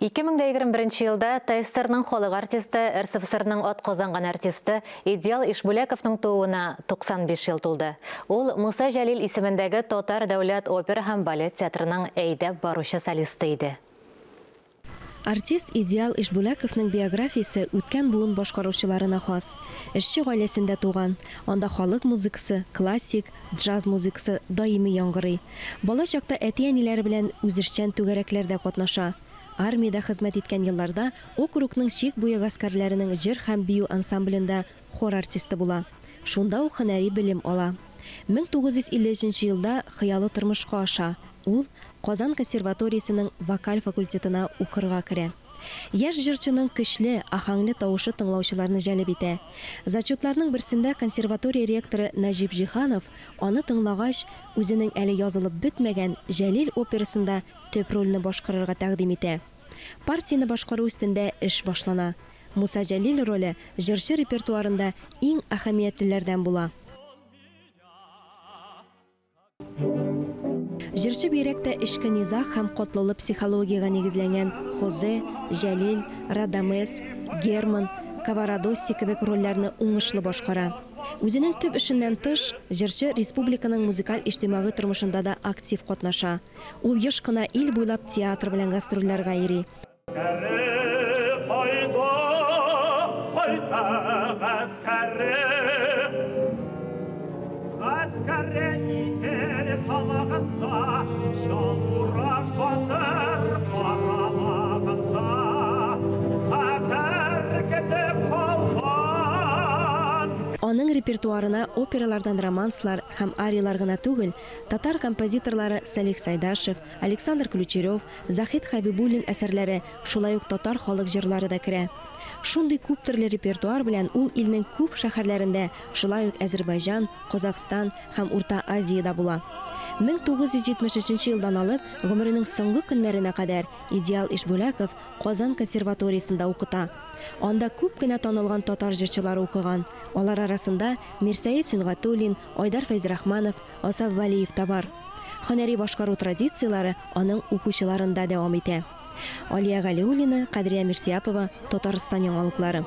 2021 елда ТССРның халық артисті, РСФСРның от қозанған артисті Идеал Ишбуляковның туына 95 ел тулды. Ол Муса Жәлил исемендегі Тотар дәулет опера һәм балет театрының әйдәп барушы солисты иде. Артист Идеал Ишбуляковның биографиясы үткән буын башкаручыларына хас. Эшче гаиләсендә туган. Анда халык музыкасы, классик, джаз музыкасы даими яңгырый. Бала чакта әти-әниләре белән үзешчән түгәрәкләрдә катнаша. Армиядә хезмәт иткән елларда округның чик буе гаскәрләренең җыр һәм бию ансамблендә хор артисты була. Шунда ул һөнәри белем ала. 1953 елда хыялы тормышка аша. Ул Казан консерваториясының вокаль факультетына укырга керә. Яшь җырчының көчле, ахаңлы тавышы тыңлаучыларны җәлеп итә. Зачетларның берсендә консерватория ректоры Нәҗип Җиһанов аны тыңлагач, үзенең әле язылып бетмәгән Җәлил операсында төп рольне башкарырга тәкъдим итә. Партияны башкару өстендә эш башлана. Муса Җәлил роле җырчы репертуарында иң әһәмиятлеләрдән була. Җырчы бирәктә эшкә низах һәм катлаулы психологиягә нигезләнгән Хозе, Җәлил, Радамес, Герман, Каварадоси кебек рольләрне уңышлы башкара. Үзенең төп эшеннән тыш, җырчы республиканың музыкаль иҗтимагый тормышында да актив катнаша. Ул еш кына ил буйлап театр белән гастрольләргә йөри. Аның репертуарына опералардан романслар һәм ариялар гына түгел, татар композиторлары Салих Сайдашев, Александр Ключерев, Захид Хабибуллин әсәрләре, шулай ук татар халык җырлары да керә. Шундый күп төрле репертуар белән ул илнең күп шәһәрләрендә, шулай ук Азәрбайҗан, Казакстан һәм Урта Азиядә була. 1973 елдан алып, гомеренең соңгы көннәренә кадәр Идеал Ишбуляков Казан консерваториясында укыта. Анда күп кенә танылган татар җырчылары укыган. Алар арасында Мирсәет Сөнгатуллин, Айдар Фәйзрахманов, Асаф Валиев та бар. Һөнәри башкару традицияләре аның укучыларында дәвам итә. Алия Галиуллина, Кадрия Мирсияпова, Татарстан яңалыклары.